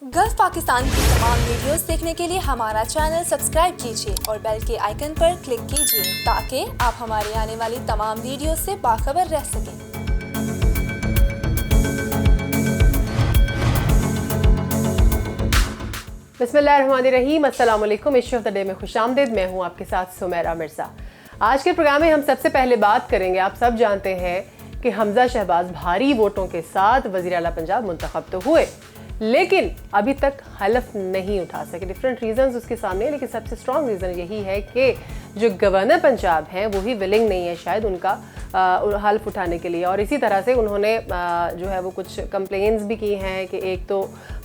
Gulf Pakistan की तमाम videos देखने के लिए हमारा चैनल सब्सक्राइब कीजिए और बेल के आइकन पर क्लिक कीजिए ताकि आप हमारी आने वाली तमाम वीडियोस से बाखबर रह सकें। बिस्मिल्लाहिर्रहमानिर्रहीम, अस्सलाम वालेकुम। इश्यू ऑफ द डे में खुशामदीद। मैं हूँ आपके साथ सुमेरा मिर्ज़ा। आज के प्रोग्राम में हम सबसे पहले बात करेंगे, आप सब जानते हैं कि हमजा शहबाज भारी वोटों के साथ वज़ीर आला पंजाब मुंतखब तो हुए, लेकिन अभी तक हलफ नहीं उठा सके। डिफरेंट रीजंस उसके सामने, लेकिन सबसे स्ट्रॉन्ग रीज़न यही है कि जो गवर्नर पंजाब हैं वो ही विलिंग नहीं है शायद उनका हल्फ उठाने के लिए। और इसी तरह से उन्होंने जो है वो कुछ कंप्लेंट्स भी की हैं कि एक तो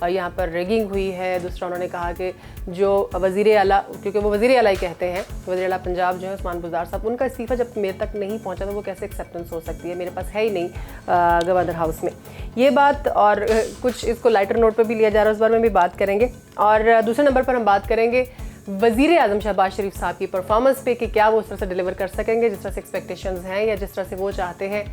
यहाँ पर रेगिंग हुई है, दूसरा उन्होंने कहा कि जो वज़ीर आला, क्योंकि वो वज़ीर आला ही कहते हैं, वज़ीर आला पंजाब जो है उस्मान बुज़दार साहब, उनका इस्तीफ़ा जब मेरे तक नहीं पहुँचा तो वो कैसे एक्सेप्टेंस हो सकती है, मेरे पास है ही नहीं गवर्नर हाउस में ये बात। और कुछ इसको लाइटर नोट पर भी लिया जा रहा है, उस बारे में भी बात करेंगे। और दूसरे नंबर पर हम बात करेंगे वज़ीर आज़म शहबाज शरीफ साहब की परफॉर्मेंस पे कि क्या वो उस तरह से डिलीवर कर सकेंगे जिस तरह से एक्सपेक्टेशंस हैं या जिस तरह से वो चाहते हैं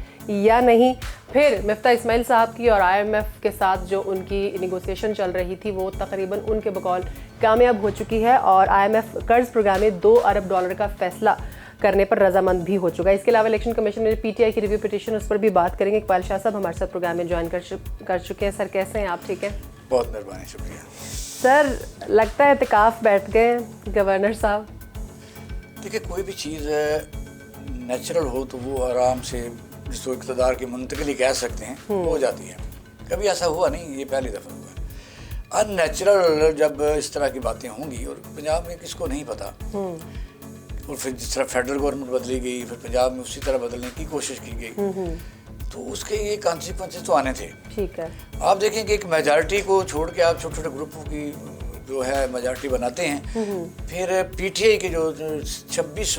या नहीं। फिर मिफ्ता इस्माइल साहब की और IMF के साथ जो उनकी निगोसिएशन चल रही थी वो तकरीबन उनके बकौल कामयाब हो चुकी है और IMF कर्ज प्रोग्राम में $2 अरब का फैसला करने पर रजामंद भी हो चुका है। इसके अलावा इलेक्शन कमीशन ने PTI की रिव्यू पिटीशन, उस पर भी बात करेंगे। इकबाल शाह साहब हमारे साथ प्रोग्राम में ज्वाइन कर चुके हैं। सर कैसे हैं आप? ठीक है, बहुत मेहरबानी, शुक्रिया सर। लगता है इत्तेकाफ बैठ गए गवर्नर साहब। देखिए, कोई भी चीज़ नेचुरल हो तो वो आराम से जिसको इक़्तिदार की मुंतकिली कह सकते हैं हो जाती है। कभी ऐसा हुआ नहीं, ये पहली दफ़ा हुआ। अननेचुरल जब इस तरह की बातें होंगी, और पंजाब में किसको नहीं पता, और फिर जिस तरह फेडरल गवर्नमेंट बदली गई, फिर पंजाब में उसी तरह बदलने की कोशिश की गई, तो उसके ये कॉन्सिक्वेंसेस तो आने थे। ठीक है, आप देखें कि एक मेजॉरिटी को छोड़ के आप छोटे छोटे ग्रुपों की जो है मेजॉरिटी बनाते हैं। फिर PTI के जो 26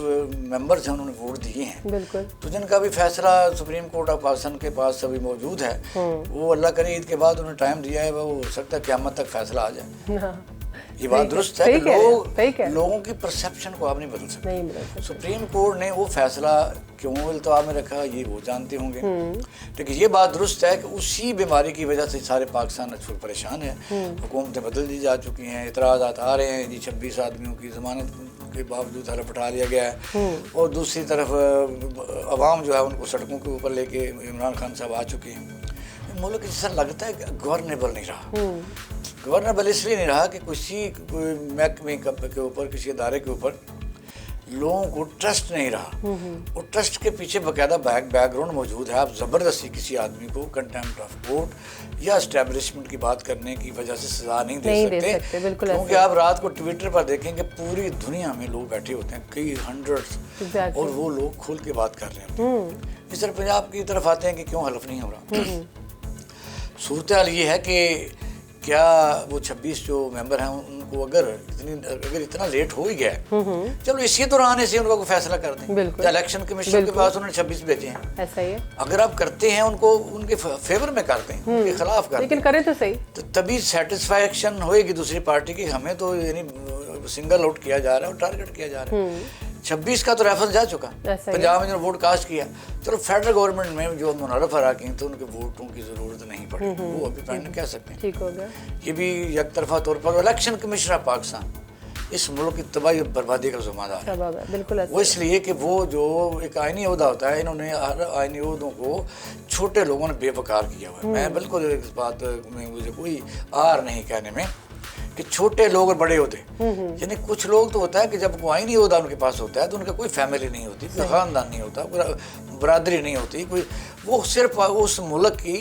मेंबर्स हैं उन्होंने वोट दिए हैं, बिल्कुल, तो जिनका भी फैसला सुप्रीम कोर्ट ऑफ पाकिस्तान के पास अभी मौजूद है, वो अल्लाह करे ईद के बाद उन्हें टाइम दिया है, वो हो सकता है क़यामत तक फैसला आ जाए। ये बात दुरुस्त है कि लोगों की परसेप्शन को आप नहीं बदल सकते। सुप्रीम कोर्ट ने वो फैसला क्यों इल्तवा में रखा ये वो जानते होंगे, लेकिन ये बात दुरुस्त है कि उसी बीमारी की वजह से सारे पाकिस्तान परेशान है। हुकूमतें बदल दी जा चुकी हैं, इतराज़ात आ रहे हैं जी, 26 आदमियों की जमानत के बावजूद हलफ उठा लिया गया है, और दूसरी तरफ अवाम जो है उनको सड़कों के ऊपर लेके इमरान खान साहब आ चुके हैं। मुल्क जैसा लगता है गवर्नेबल नहीं रहा। गवर्नेबल इसलिए नहीं रहा कि किसी महकमे के ऊपर, किसी अदारे के ऊपर लोगों को ट्रस्ट नहीं रहा, और ट्रस्ट के पीछे बाकायदा बैकग्राउंड मौजूद है। आप ज़बरदस्ती किसी आदमी को कंटेम्प्ट ऑफ कोर्ट या एस्टेब्लिशमेंट की बात करने की वजह से सज़ा नहीं दे सकते, क्योंकि आप रात को ट्विटर पर देखेंगे पूरी दुनिया में लोग बैठे होते हैं, कई हंड्रेड्स, और वो लोग खुल के बात कर रहे हैं। इस तरह पंजाब की तरफ आते हैं कि क्यों हलफ नहीं हो रहा। सूरत हाल ये है कि क्या वो 26 जो मेंबर हैं उनको अगर इतना लेट हो ही गया, चलो इसी दौरान से उनका कोई फैसला कर दें। इलेक्शन कमीशन के पास उन्होंने 26 भेजे हैं, ऐसा ही है। अगर आप करते हैं उनको उनके फेवर में कर दें, उनके खिलाफ कर दें, लेकिन करें तो सही, तो तभी सेटिस्फैक्शन होएगी दूसरी पार्टी की। हमें तो यानी सिंगल आउट किया जा रहा है और टारगेट किया जा रहा है। 26 का तो रेफरेंस जा चुका, पंजाब में जो वोट कास्ट किया, चलो फेडरल गवर्नमेंट में जो मुनर्रफ अराकीन तो उनके वोटों की जरूरत नहीं पड़ी, वो अभी पैंड कह सकते हैं, ठीक हो गया। ये भी एक तरफा तौर पर इलेक्शन कमीशन ऑफ पाकिस्तान इस मुल्क की तबाही और बर्बादी का ज़िम्मेदार है, बिल्कुल। वो इसलिए कि वो जो एक आईनी ओहदा होता है, इन्होंने हर आईनी ओहदों को छोटे लोगों ने बेवकार किया हुआ है। मैं बिल्कुल इस बात में मुझे कोई आर नहीं कहने में कि छोटे लोग और बड़े होते, यानी कुछ लोग तो होता है कि जब कोई आईनी ओहदा उनके पास होता है तो उनका कोई फैमिली नहीं होती, कोई ख़ानदान नहीं होता, बरादरी नहीं होती कोई, वो सिर्फ उस मुल्क की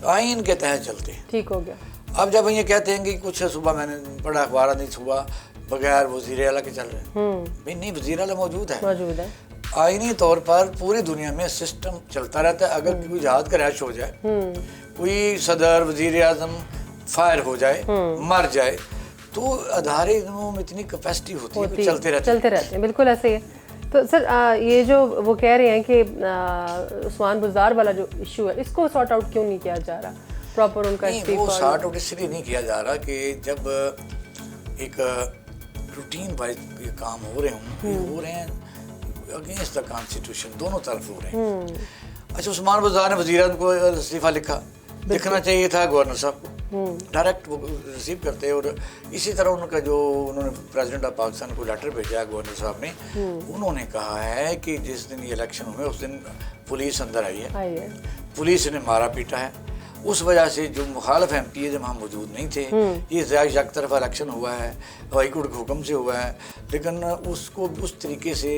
आइन के तहत चलते हैं, ठीक हो गया। अब जब ये कहते हैं कि कुछ सुबह मैंने पढ़ा अखबार नहीं, सुबह बगैर वज़ीर आला के चल रहे हैं, भाई नहीं, वज़ीर आला मौजूद है। आईनी तौर पर पूरी दुनिया में सिस्टम चलता रहता है। अगर कोई जहाज क्रैश हो जाए, कोई सदर वज़ीर आज़म फायर हो जाए, मर जाए, तो अदारे में इतनी कैपेसिटी होती है, चलते रहते हैं, बिल्कुल ऐसे ही है। तो सर ये जो वो कह रहे हैं कि उस्मान बुज़दार वाला जो इशू है, इसको सॉर्ट आउट क्यों नहीं किया जा रहा प्रॉपर? उनका वो सॉर्ट आउट इसलिए नहीं किया जा रहा कि जब एक रूटीन वाइज ये काम हो रहे हैं अगेंस्ट द कॉन्स्टिट्यूशन, दोनों तरफ हो रहे हैं। अच्छा, उस्मान बुज़दार ने वज़ीर आज़म को इस्तीफ़ा लिखना चाहिए था गवर्नर साहब को, डायरेक्ट वो रिसीव करते हैं। और इसी तरह उनका जो उन्होंने प्रेसिडेंट ऑफ पाकिस्तान को लेटर भेजा गवर्नर साहब ने, उन्होंने कहा है कि जिस दिन ये इलेक्शन हुए उस दिन पुलिस अंदर आई है, पुलिस ने मारा पीटा है। उस वजह से जो मुखालफ MP है जब हम मौजूद नहीं थे, ये एक तरफा इलेक्शन हुआ है, हाई कोर्ट के हुक्म से हुआ है, लेकिन उसको उस तरीके से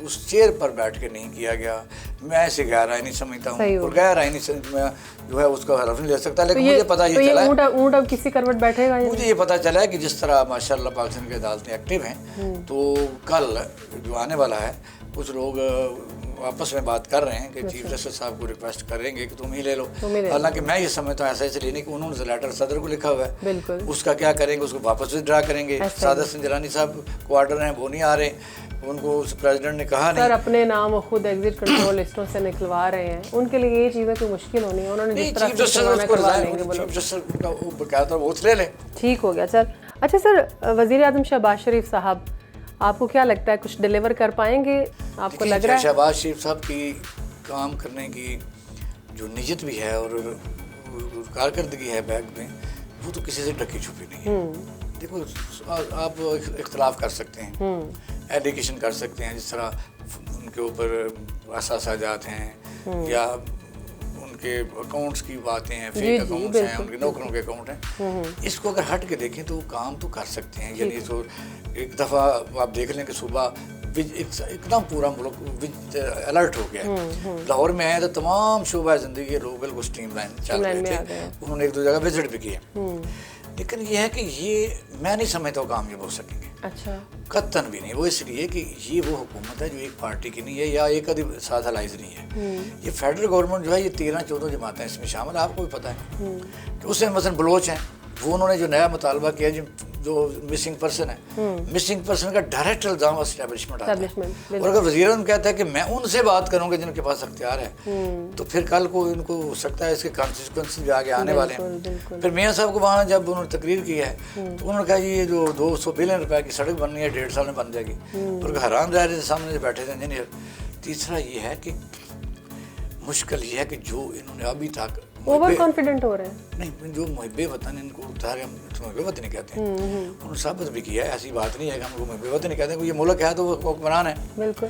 उस चेयर पर बैठ के नहीं किया गया। मैं इसे गैर आईनी समझता हूँ और गैर आईनी में जो है उसका हलफ नहीं ले सकता। लेकिन मुझे पता ये चला है, ऊँट अब किसी करवट बैठेगा। मुझे ये पता चला है कि जिस तरह माशाल्लाह पाकिस्तान की अदालतें एक्टिव हैं, तो कल जो आने वाला है कुछ लोग आपस में बात कर रहे हैं कि चीफ जस्टिस साहब को रिक्वेस्ट करेंगे कि तुम ही ले लो। हालांकि मैं ये समझता हूँ ऐसा इसलिए नहीं कि उन्होंने लेटर सदर को लिखा हुआ है, उसका क्या करेंगे, उसको वापस विड्रा करेंगे। सादत सिंजरानी साहब को ऑर्डर हैं, वो नहीं आ रहे, उनको प्रेसिडेंट ने कहा नहीं। सर अपने नाम खुद एग्जिट कंट्रोल लिस्टों से निकलवा रहे हैं, उनके लिए ये चीज़ें कोई मुश्किल होनी है। उन्होंने जिस तरह से ठीक हो गया सर। अच्छा सर, वज़ीर आज़म शहबाज शरीफ साहब आपको क्या लगता है कुछ डिलीवर कर पाएंगे? आपको लग रहा है शहबाज शरीफ साहब की काम करने की जो नीयत भी है और कारकर्दगी है बैग में, वो तो किसी से ढकी छुपी नहीं है। देखो आप इख्तलाफ कर सकते हैं, एलिगेशन कर सकते हैं, जिस तरह उनके ऊपर असासाजात हैं या उनके अकाउंट्स की बातें हैं, फेक अकाउंट्स हैं, उनके नौकरों के अकाउंट हैं। इसको अगर हट के देखें तो काम तो कर सकते हैं। यानी तो एक दफ़ा आप देख लें कि सुबह एकदम पूरा मुल्क अलर्ट हो गया। लाहौर में आए तो तमाम शोबा ज़िंदगी के लोग बिल्कुल स्ट्रीम लाइन चल रहे थे, उन्होंने एक दो जगह विजिट भी किया। लेकिन ये है कि ये मैं नहीं समझता कामयाब हो सकेंगे। अच्छा, कतन भी नहीं। वो इसलिए कि ये वो हुकूमत है जो एक पार्टी की नहीं है या एक आधी साथ अलाइज नहीं है। ये फेडरल गवर्नमेंट जो है ये 13-14 जमातें इसमें शामिल, आपको भी पता है कि उसमें मसलन बलोच हैं, वो उन्होंने जो नया मुतालबा किया जो मिसिंग पर्सन है, मिसिंग पर्सन का डायरेक्ट इल्ज़ाम एस्टेब्लिशमेंट आता है। और अगर वज़ीर आज़म कहता है कि मैं उनसे बात करूंगा जिनके पास अख्तियार है, तो फिर कल को इनको हो सकता है इसके कॉन्सिक्वेंसेस भी आगे आने वाले हैं। फिर मियाँ साहब को वहाँ जब उन्होंने तकरीर की है तो उन्होंने कहा ये जो 200 बिलियन रुपए की सड़क बननी है 1.5 साल में बन जाएगी, और हैरान रह रहे थे सामने से बैठे थे इंजीनियर। तीसरा ये है कि मुश्किल ये है कि जो इन्होंने अभी तक ओवर कॉन्फिडेंट हो रहे हैं, नहीं जो मुहब्बे वतन इनको उतारे, हम मुहब्बे वतन नहीं कहते हैं, उन्होंने साबित भी किया है। ऐसी बात नहीं है कि हमको मुहब्बे वतन नहीं कहते हैं, ये मुल्क है तो वो हुक्मरान है। बिल्कुल।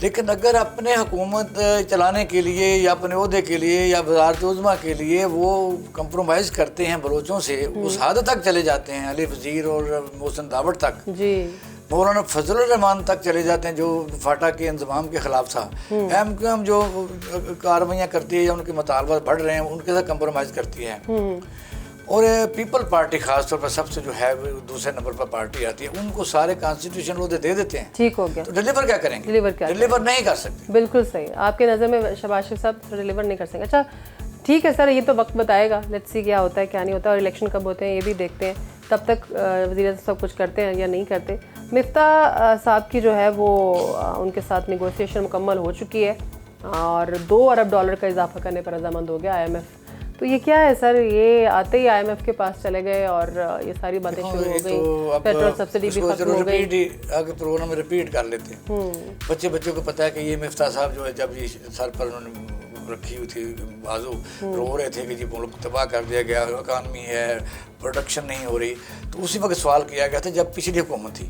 लेकिन अगर अपने हुकूमत चलाने के लिए या अपने ओहदे के लिए या वज़ारत उज़्मा के लिए वो कंप्रोमाइज़ करते हैं बलोचों से, उस हद तक चले जाते हैं, अली वज़ीर और मोहसिन दावड़ तक जी, मौलाना फजल रहमान तक चले जाते हैं जो फाटा के इंतज़ाम के ख़िलाफ़ था। MQM जो कार्रवाइयाँ करती है या उनके मुतालबा बढ़ रहे हैं उनके साथ कंप्रोमाइज़ करती है। और पीपल पार्टी खास तौर पर सबसे जो है दूसरे नंबर पर पार्टी आती है, उनको सारे कॉन्स्टिट्यूशन वो दे देते हैं। ठीक हो गया, तो डिलीवर क्या करेंगे? डिलीवर नहीं कर सकते। बिल्कुल सही, आपके नज़र में शहबाज शरीफ साहब डिलीवर नहीं कर सकेंगे। अच्छा ठीक है सर, ये तो वक्त बताएगा, लेट्स सी क्या होता है क्या नहीं होता, और इलेक्शन कब होते हैं ये भी देखते हैं। तब तक वज़ीर सब कुछ करते हैं या नहीं करते। मिफ्ता साहब की जो है वो उनके साथ नेगोशिएशन मुकम्मल हो चुकी है और $2 अरब का इजाफा करने पर रजामंद हो गया IMF। तो ये क्या है सर, ये आते ही IMF के पास चले गए और ये सारी बातें शुरू हो गई, पेट्रोल सब्सिडी भी खत्म हो गई। आगे प्रोग्राम में रिपीट कर लेते हैं। बच्चों को पता है कि ये मिफ्ता साहब जो है जब ये सर पर उन्होंने रखी हुई थी बाजू, रो रहे थे कि जी मुल्क तबाह कर दिया गया, इकानमी है, प्रोडक्शन नहीं हो रही, तो उसी वक्त सवाल किया गया था जब पिछली हुकूमत थी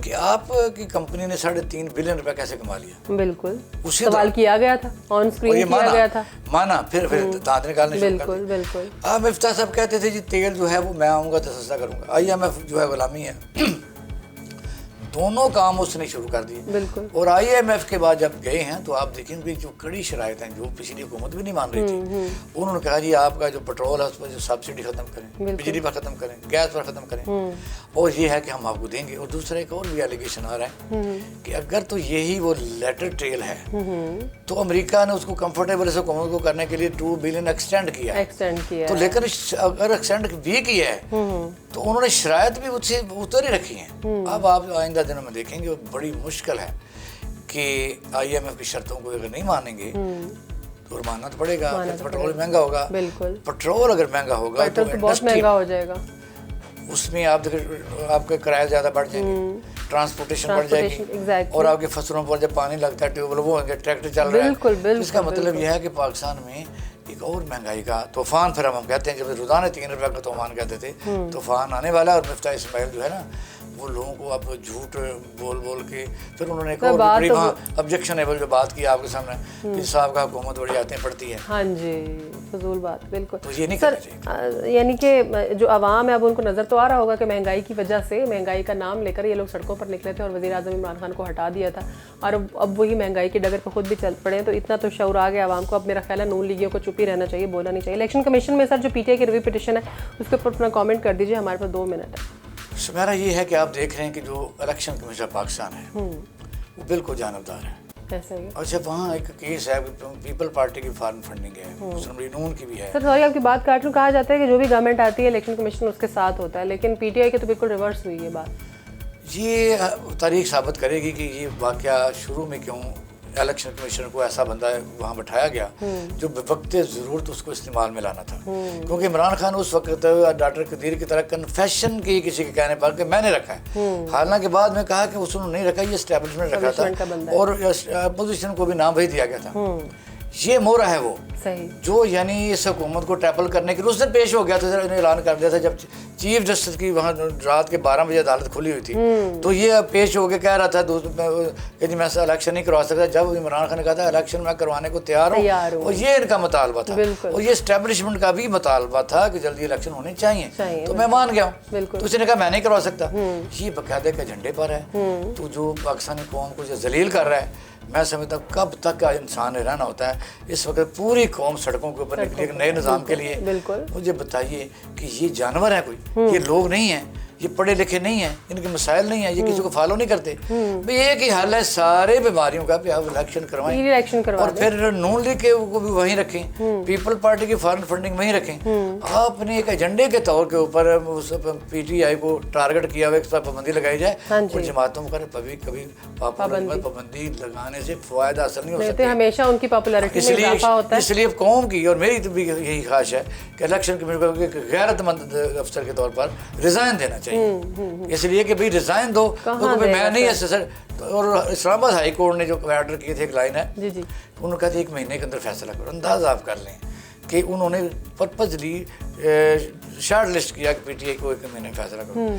कि आपकी कंपनी ने 3.5 बिलियन रुपए कैसे कमा लिया। बिल्कुल उसी सवाल किया गया था, ऑन स्क्रीन किया गया था, माना फिर दांत निकालने शुरू कर दिए। बिल्कुल। अब मिफ्ता साहब कहते थे जी तेल जो है वो मैं आऊँगा तो सस्ता करूँगा। IMF जो है गुलामी है। दोनों काम उसने शुरू कर दिए। और IMF के बाद जब गए हैं तो आप देखेंगे जो कड़ी शराइत हैं जो पिछली हुकूमत भी नहीं मान रही थी, उन्होंने कहा जी आपका जो पेट्रोल है उस पर जो सब्सिडी खत्म करें, बिजली पर खत्म करें, गैस पर खत्म करें, और ये है कि हम आपको देंगे। और दूसरा एक और भी एलिगेशन आ रहा है कि अगर तो यही वो लेटर ट्रेल है तो अमेरिका ने उसको कंफर्टेबल इस हुकूमत को करने के लिए 2 बिलियन एक्सटेंड किया। तो लेकिन अगर एक्सटेंड भी किया है तो उन्होंने शराइत भी उससे उतर ही रखी हैं। अब आप आइंदा दिनों में देखेंगे बड़ी मुश्किल है कि IMF की शर्तों को अगर नहीं मानेंगे तो मानना तो पड़ेगा, पेट्रोल महंगा होगा। पेट्रोल अगर महंगा होगा तो बहुत महंगा हो जाएगा, उसमें आप आपके किराया ज़्यादा बढ़ जाएंगे, ट्रांसपोर्टेशन बढ़ जाएगी, और आपके फसलों पर जब पानी लगता है ट्यूबवेल वो होंगे, ट्रैक्टर चल रहा है। इसका मतलब यह है कि पाकिस्तान में एक एक और महंगाई का तूफान, फिर हम कहते हैं जब रोजाना 3 रुपये का तूफान कहते थे, तूफान आने वाला है। और मिफ्ता इस्माइल जो है ना, वो लोगों को अब झूठ बोल बोल के फिर उन्होंने एक और बड़ी वहाँ ऑब्जेक्शनेबल जो बात की आपके सामने कि साहब का हुकूमत बड़ी आयतें पड़ती है। हाँ जी, फजूल बात, बिल्कुल। तो ये नहीं सर, करना चाहिए। यानी कि जो आवाम है अब उनको नज़र तो आ रहा होगा कि महंगाई की वजह से, महंगाई का नाम लेकर ये लोग सड़कों पर निकले थे और वज़ीर आज़म इमरान खान को हटा दिया था, और अब वही महंगाई की डगर पर खुद भी चल पड़े हैं। तो इतना तो शऊर आ गया आवाम को, अब मेरा ख्याल है नून लीगियों को चुप ही रहना चाहिए, बोलना नहीं चाहिए। इलेक्शन कमीशन में सर जो PTI की रिव्यू पिटिशन है उसके ऊपर अपना कॉमेंट कर दीजिए, हमारे पास 2 मिनट है। मेरा ये है कि आप देख रहे हैं कि जो इलेक्शन कमीशन पाकिस्तान है वो बिल्कुल जानबदार है। ऐसा ही है। अच्छा, वहाँ एक केस है, पीपल पार्टी की फॉरेन फंडिंग है, मुस्लिम नून की भी है। सर सॉरी आपकी बात काट लूँ, कहा जाता है कि जो भी गवर्नमेंट आती है इलेक्शन कमीशन उसके साथ होता है, लेकिन PTI के तो बिल्कुल रिवर्स हुई है बात। ये तारीख साबित करेगी कि ये वाकया शुरू में क्यों इलेक्शन कमीशन को ऐसा बंदा वहाँ बैठाया गया जो वक्त ज़रूरत उसको इस्तेमाल में लाना था। क्योंकि इमरान खान उस वक्त डॉक्टर कदीर की तरह कन्फेशन की किसी के कहने पर कि मैंने रखा है, हालांकि बाद में कहा कि उसने नहीं रखा, ये एस्टेब्लिशमेंट रखा था और अपोजिशन को भी नाम वही दिया गया था। ये मोरा है वो सही, जो यानी इस हुकूमत को टैपल करने के लिए उस दिन पेश हो गया था, ऐलान कर दिया था जब चीफ जस्टिस की वहाँ रात के 12 बजे अदालत खुली हुई थी, तो ये पेश होकर कह रहा था कि जी मैं इलेक्शन नहीं करवा सकता। जब इमरान खान ने कहा था इलेक्शन मैं करवाने को तैयार हूँ, और ये इनका मुतालबा था और ये एस्टेब्लिशमेंट का भी मुतालबा था कि जल्दी इलेक्शन होने चाहिए, तो मैं मान गया हूँ। तो उसने कहा मैं नहीं करवा सकता। ये बाकायदे के एजेंडे पर है, तो जो पाकिस्तानी कौम को जलील कर रहा है, मैं समझता हूँ कब तक का इंसान रहना होता है। इस वक्त पूरी कौम सड़कों के ऊपर निकली नए निज़ाम के लिए। मुझे बताइए कि ये जानवर है कोई, ये लोग नहीं हैं, ये पढ़े लिखे नहीं हैं, इनके मसाइल नहीं हैं, ये किसी को फॉलो नहीं करते। भाई एक ही हल है सारे बीमारियों का, आप इलेक्शन करवाएं और फिर नून लीग के को भी वहीं रखें, पीपल पार्टी की फॉरेन फंडिंग वहीं रखें। आपने एक एजेंडे के तौर के ऊपर PTI को टारगेट किया हुआ, इस पर पाबंदी लगाई जाए और जमातों पर कभी पाबंदी लगाने से फायदा हासिल नहीं हो सकता, हमेशा उनकी पॉपुलैरिटी में इजाफा होता है। इसलिए कौम की और मेरी तो भी यही ख्वाहिश है कि इलेक्शन कमीशन को एक गैरतमंद अफसर के तौर पर रिजाइन देना चाहिए। इसलिए कि भाई रिजाइन दो, तो मैं नहीं है सर। और इस्लामाबाद हाई कोर्ट ने जो ऑर्डर किए थे, एक लाइन है जी, उन्होंने कहा था 1 महीने के अंदर फैसला करो। अंदाजा आप कर लें कि उन्होंने पर्पजली शॉर्ट लिस्ट किया कि PTI को 1 महीने फैसला करो।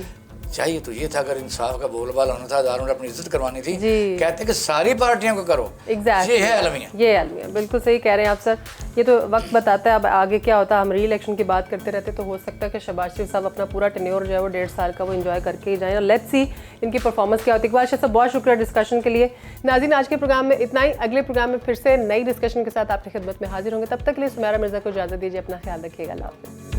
चाहिए तो ये था, अगर इंसाफ का बोलबाला होना था, अदारों ने अपनी इज्जत करवानी थी। कहते हैं कि सारी पार्टियों को करो। Exactly. ये है अलमिया, ये अलमिया, बिल्कुल सही कह रहे हैं आप सर। ये तो वक्त बताता है अब आगे क्या होता है। हम री इलेक्शन की बात करते रहते, तो हो सकता है कि शहबाज शरीफ साहब अपना पूरा टेन्योर जो है वो 1.5 साल का वो एंजॉय करके ही जाएं। और लेट्स सी इनकी परफॉर्मेंस क्या होती है। इकबाल शाह साहब बहुत शुक्रिया डिस्कशन के लिए। नाज़रीन, आज के प्रोग्राम में इतना ही। अगले प्रोग्राम में फिर से नई डिस्कशन के साथ आपकी खिदमत में हाजिर होंगे। तब तक के लिए सुमेरा मिर्ज़ा को इजाज़त दीजिए। अपना ख्याल रखिएगा। अल्लाह हाफ़िज़।